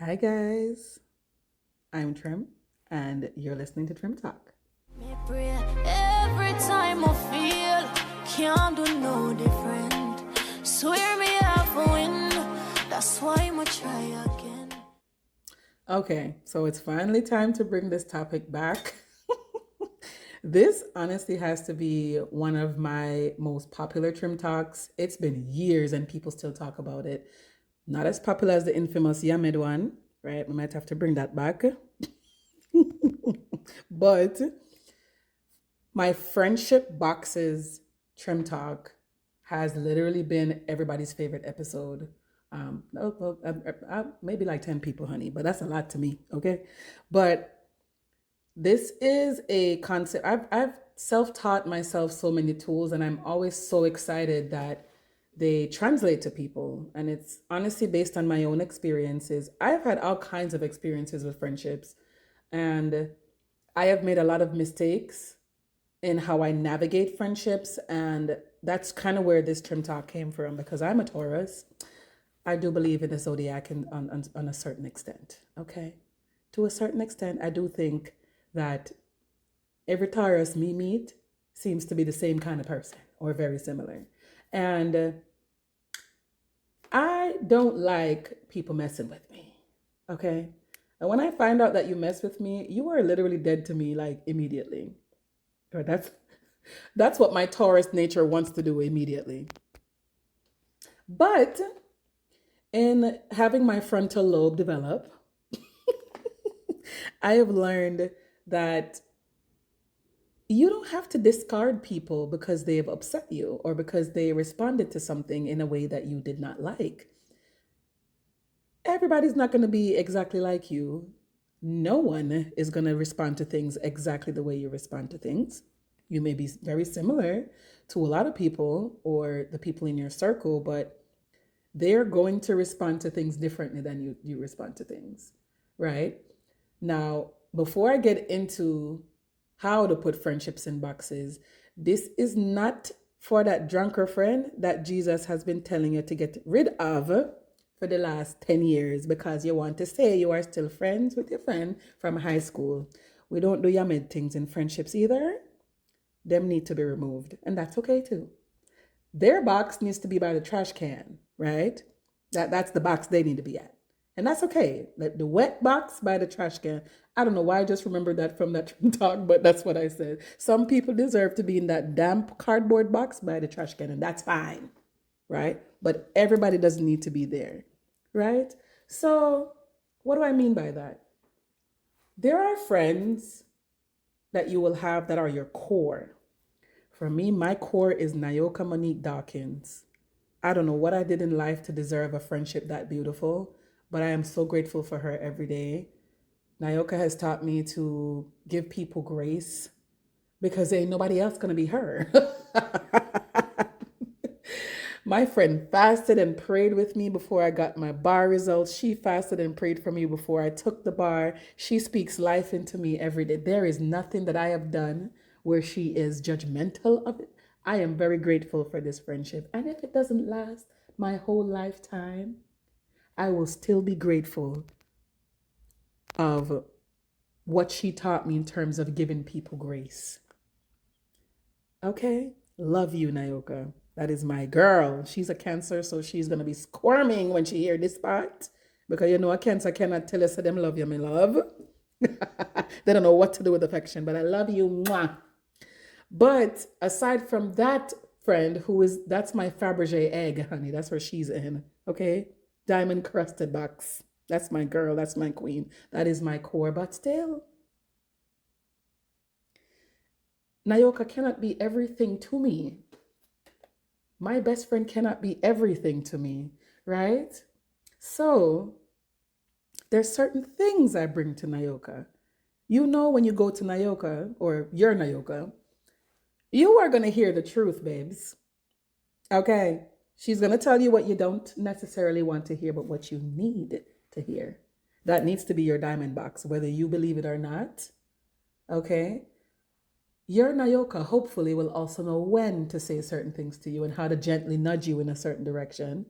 Hi guys, I'm Trem, and you're listening to Trem Talk. Me pray every time I feel can't do no different. Swear me have a win. That's why I'ma try again. Okay, so it's finally time to bring this topic back. This honestly has to be one of my most popular Trim Talks. It's been years and people still talk about it. Not as popular as the infamous Yamed one, right? We might have to bring that back. But my friendship boxes Trim Talk has literally been everybody's favorite episode. Maybe like 10 people, honey, but that's a lot to me, okay? But this is a concept. I've self taught myself so many tools, and I'm always so excited that they translate to people. And it's honestly based on my own experiences. I've had all kinds of experiences with friendships, and I have made a lot of mistakes in how I navigate friendships. And that's kind of where this trim talk came from because I'm a Taurus. I do believe in the zodiac on a certain extent. Okay. To a certain extent, I do think that every Taurus me meet seems to be the same kind of person or very similar. And I don't like people messing with me. Okay. And when I find out that you mess with me, you are literally dead to me like immediately. Or that's what my Taurus nature wants to do immediately. But in having my frontal lobe develop, I have learned that you don't have to discard people because they've upset you or because they responded to something in a way that you did not like. Everybody's not going to be exactly like you. No one is going to respond to things exactly the way you respond to things. You may be very similar to a lot of people or the people in your circle, but they're going to respond to things differently than you respond to things, right? Now, before I get into how to put friendships in boxes, this is not for that drunker friend that Jesus has been telling you to get rid of for the last 10 years because you want to say you are still friends with your friend from high school. We don't do Yamid things in friendships either. Them need to be removed, and that's okay too. Their box needs to be by the trash can, right? That's the box they need to be at. And that's okay. The wet box by the trash can. I don't know why I just remembered that from that talk, but that's what I said. Some people deserve to be in that damp cardboard box by the trash can, and that's fine, right? But everybody doesn't need to be there, right? So, what do I mean by that? There are friends that you will have that are your core. For me, my core is Nayoka Monique Dawkins. I don't know what I did in life to deserve a friendship that beautiful, but I am so grateful for her every day. Nayoka has taught me to give people grace because ain't nobody else gonna be her. My friend fasted and prayed with me before I got my bar results. She fasted and prayed for me before I took the bar. She speaks life into me every day. There is nothing that I have done where she is judgmental of it. I am very grateful for this friendship. And if it doesn't last my whole lifetime, I will still be grateful of what she taught me in terms of giving people grace. Okay? Love you, Nayoka. That is my girl. She's a cancer, so she's gonna be squirming when she hear this part. Because you know a cancer cannot tell us that them love you, my love. They don't know what to do with affection, but I love you. Mwah. But aside from that friend who is that's my Fabergé egg, honey. That's where she's in. Okay? Diamond crusted box. That's my girl. That's my queen. That is my core. But still, Nayoka cannot be everything to me. My best friend cannot be everything to me, right? So there's certain things I bring to Nayoka. You know, when you go to Nayoka or your Nayoka, you are going to hear the truth, babes. Okay? She's going to tell you what you don't necessarily want to hear, but what you need to hear. That needs to be your diamond box, whether you believe it or not. Okay? Your Nayoka hopefully will also know when to say certain things to you and how to gently nudge you in a certain direction.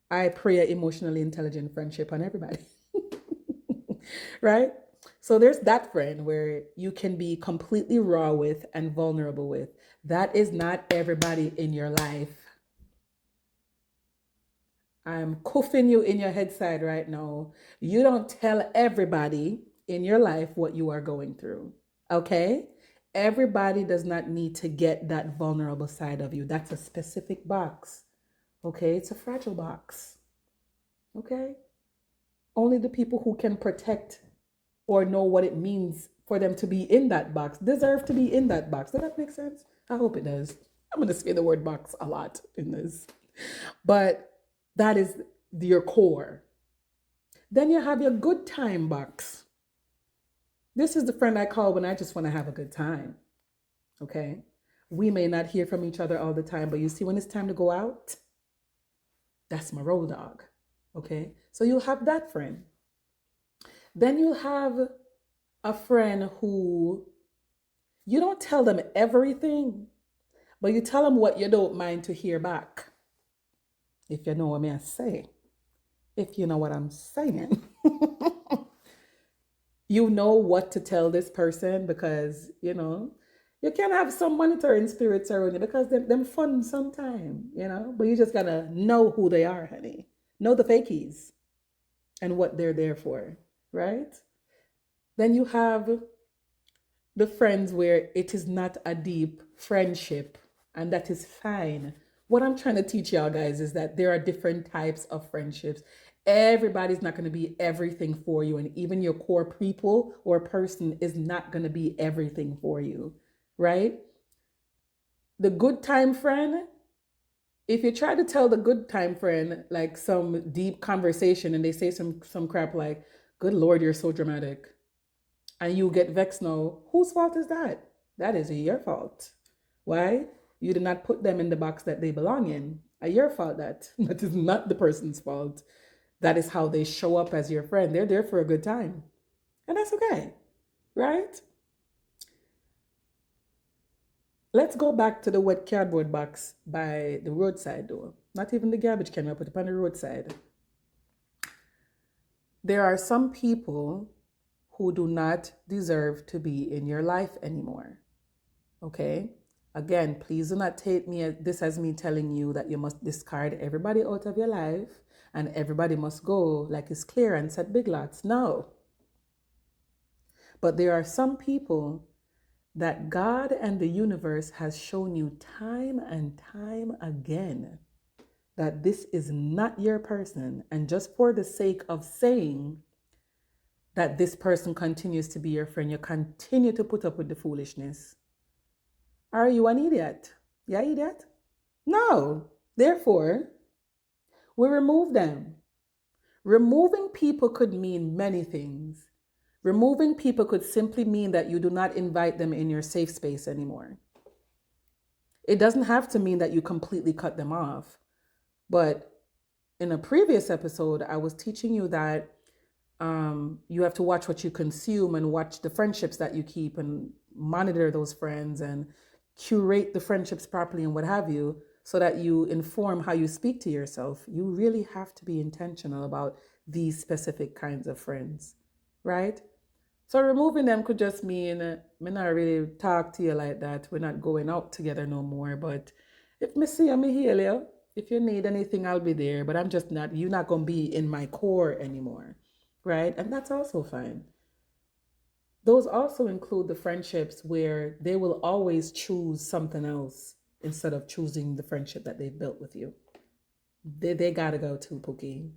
I pray an emotionally intelligent friendship on everybody. Right? So there's that friend where you can be completely raw with and vulnerable with. That is not everybody in your life. I'm cuffing you in your head side right now. You don't tell everybody in your life what you are going through. Okay? Everybody does not need to get that vulnerable side of you. That's a specific box. Okay? It's a fragile box. Okay? Only the people who can protect or know what it means for them to be in that box deserve to be in that box. Does that make sense? I hope it does. I'm going to say the word box a lot in this. But that is your core. Then you have your good time box. This is the friend I call when I just want to have a good time. Okay? We may not hear from each other all the time, but you see, when it's time to go out, that's my road dog. Okay? So you'll have that friend. Then you'll have a friend who you don't tell them everything, but you tell them what you don't mind to hear back. If you know what I say. If you know what I'm saying. You know what to tell this person because, you can have some monitoring spirits around you because them fun sometime, but you just gotta know who they are, honey. Know the fakies and what they're there for, right? Then you have the friends where it is not a deep friendship, and that is fine. What I'm trying to teach y'all guys is that there are different types of friendships. Everybody's not going to be everything for you, and even your core people or person is not going to be everything for you, right? The good time friend, if you try to tell the good time friend like some deep conversation and they say some crap like, "Good Lord, you're so dramatic," and you get vexed now, whose fault is that? That is your fault. Why? You did not put them in the box that they belong in. Your fault that. That is not the person's fault. That is how they show up as your friend. They're there for a good time. And that's okay. Right? Let's go back to the wet cardboard box by the roadside door. Not even the garbage can, I put it on the roadside. There are some people who do not deserve to be in your life anymore. Okay? Again, please do not take this as me telling you that you must discard everybody out of your life and everybody must go like it's clear and set big lots. No. But there are some people that God and the universe has shown you time and time again that this is not your person. And just for the sake of saying that this person continues to be your friend, you continue to put up with the foolishness. Are you an idiot? Yeah, idiot? No. Therefore, we remove them. Removing people could mean many things. Removing people could simply mean that you do not invite them in your safe space anymore. It doesn't have to mean that you completely cut them off. But in a previous episode, I was teaching you that you have to watch what you consume and watch the friendships that you keep and monitor those friends and curate the friendships properly and what have you, so that you inform how you speak to yourself. You really have to be intentional about these specific kinds of friends, right? So removing them could just mean, me not really talk to you like that. We're not going out together no more. But if me see you, me heal you. If you need anything, I'll be there. But you're not going to be in my core anymore, right? And that's also fine. Those also include the friendships where they will always choose something else instead of choosing the friendship that they've built with you. They got to go too, Pookie.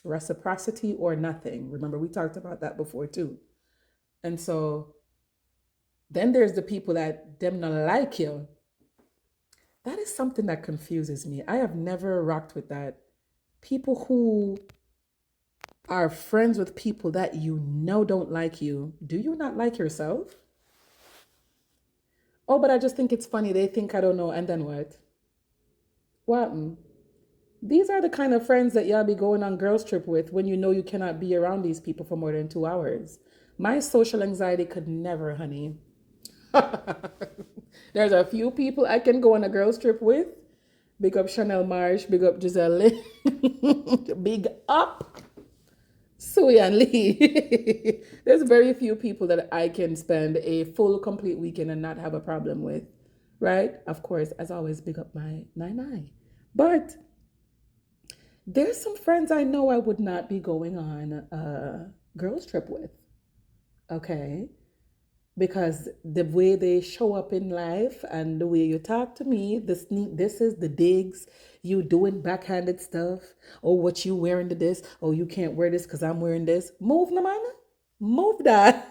Reciprocity or nothing. Remember, we talked about that before too. And so then there's the people that them not like you. That is something that confuses me. I have never rocked with that. People who are friends with people that you know don't like you. Do you not like yourself? Oh, but I just think it's funny. They think I don't know. And then what? What? These are the kind of friends that y'all be going on girls trip with when you know you cannot be around these people for more than 2 hours. My social anxiety could never, honey. There's a few people I can go on a girls trip with. Big up Chanel Marsh, big up Giselle. Big up. Sui and Lee. There's very few people that I can spend a full, complete weekend and not have a problem with, right? Of course, as always, big up my nine. But there's some friends I know I would not be going on a girls' trip with, okay? Because the way they show up in life and the way you talk to me, this is the digs, you doing backhanded stuff, or what you wearing to this, oh you can't wear this because I'm wearing this. Move, Namana, move that.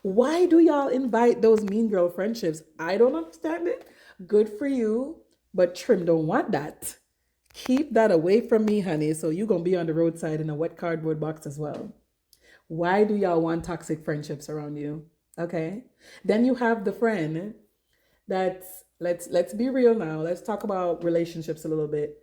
Why do y'all invite those mean girl friendships? I don't understand it. Good for you, but Trim don't want that. Keep that away from me, honey. So you're gonna be on the roadside in a wet cardboard box as well. Why do y'all want toxic friendships around you? Okay. Then you have the friend that's let's be real now. Let's talk about relationships a little bit.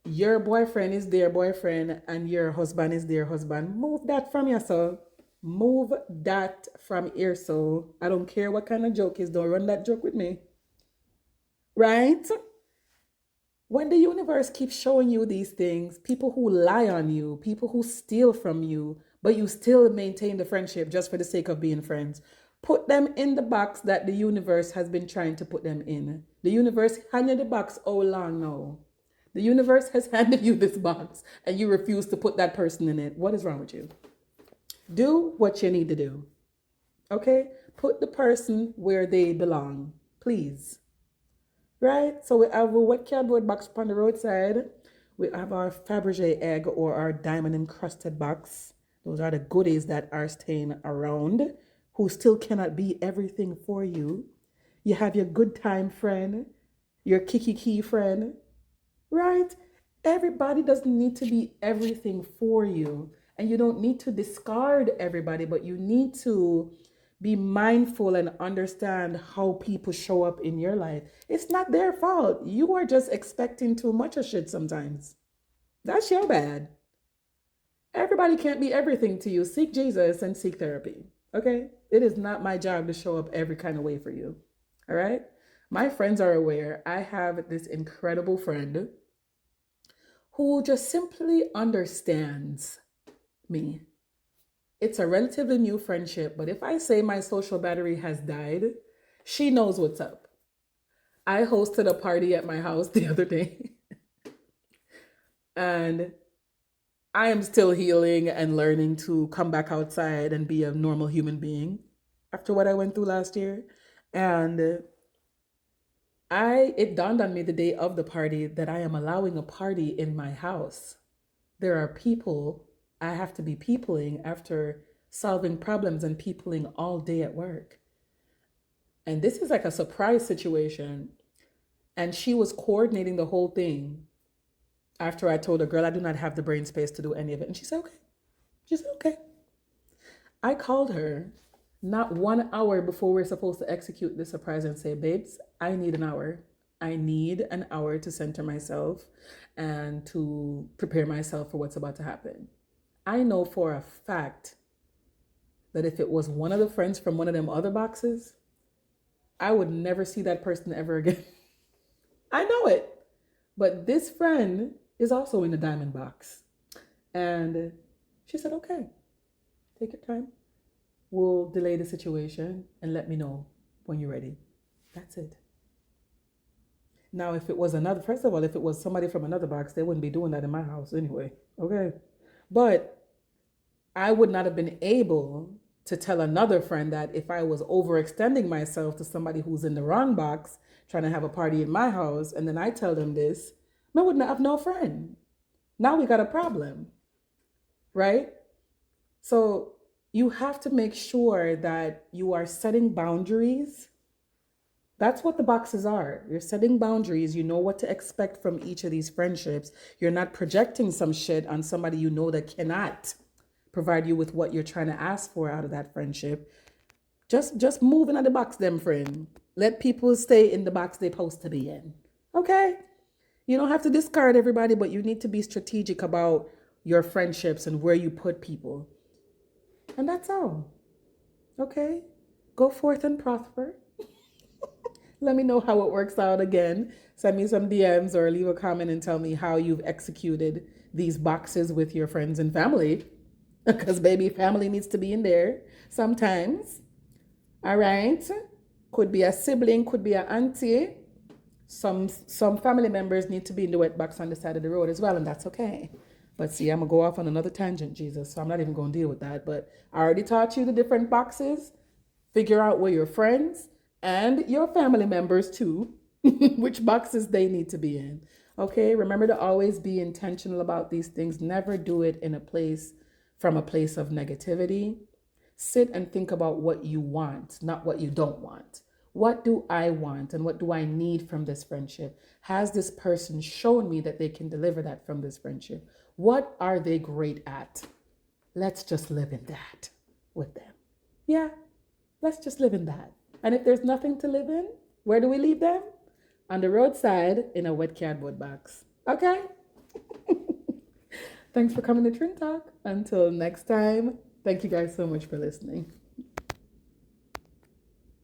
Your boyfriend is their boyfriend and your husband is their husband. Move that from yourself. Move that from here. So I don't care what kind of joke is, don't run that joke with me. Right? When the universe keeps showing you these things, people who lie on you, people who steal from you, but you still maintain the friendship just for the sake of being friends, put them in the box that the universe has been trying to put them in. The universe handed the box all along now. The universe has handed you this box and you refuse to put that person in it. What is wrong with you? Do what you need to do. Okay? Put the person where they belong. Please. Right? So we have a wet cardboard box on the roadside. We have our Fabergé egg or our diamond encrusted box. Those are the goodies that are staying around, who still cannot be everything for you. You have your good time friend, your kiki friend, right? Everybody doesn't need to be everything for you. And you don't need to discard everybody, but you need to be mindful and understand how people show up in your life. It's not their fault. You are just expecting too much of shit sometimes. That's your bad. Everybody can't be everything to you. Seek Jesus and seek therapy. Okay? It is not my job to show up every kind of way for you. All right? My friends are aware. I have this incredible friend who just simply understands me. It's a relatively new friendship, but if I say my social battery has died, she knows what's up. I hosted a party at my house the other day, and I am still healing and learning to come back outside and be a normal human being after what I went through last year. And it dawned on me the day of the party that I am allowing a party in my house. There are people I have to be peopling after solving problems and peopling all day at work. And this is like a surprise situation. And she was coordinating the whole thing after I told her, girl, I do not have the brain space to do any of it. And she said, okay. She said, okay. I called her not 1 hour before we're supposed to execute this surprise and say, babes, I need an hour. I need an hour to center myself and to prepare myself for what's about to happen. I know for a fact that if it was one of the friends from one of them other boxes, I would never see that person ever again. I know it. But this friend is also in the diamond box. And she said, okay, take your time. We'll delay the situation and let me know when you're ready. That's it. Now, if it was another, first of all, if it was somebody from another box, they wouldn't be doing that in my house anyway. Okay. But I would not have been able to tell another friend that if I was overextending myself to somebody who's in the wrong box, trying to have a party in my house, and then I tell them this, I wouldn't have no friend. Now we got a problem, right? So you have to make sure that you are setting boundaries. That's what the boxes are. You're setting boundaries. You know what to expect from each of these friendships. You're not projecting some shit on somebody you know that cannot provide you with what you're trying to ask for out of that friendship. Just move into the box, them friend. Let people stay in the box they're supposed to be in. Okay? You don't have to discard everybody, but you need to be strategic about your friendships and where you put people. And that's all. Okay? Go forth and prosper. Let me know how it works out again. Send me some DMs or leave a comment and tell me how you've executed these boxes with your friends and family, because baby, family needs to be in there sometimes. All right. Could be a sibling, could be an auntie. Some family members need to be in the wet box on the side of the road as well, and that's okay. But see, I'm gonna go off on another tangent, Jesus. So I'm not even gonna deal with that. But I already taught you the different boxes. Figure out where your friends and your family members too, which boxes they need to be in. Okay, remember to always be intentional about these things. Never do it in a place from a place of negativity. Sit and think about what you want, not what you don't want. What do I want and what do I need from this friendship? Has this person shown me that they can deliver that from this friendship? What are they great at? Let's just live in that with them. Yeah, let's just live in that. And if there's nothing to live in, where do we leave them? On the roadside in a wet cardboard box. Okay? Thanks for coming to Trem Talk. Until next time, thank you guys so much for listening.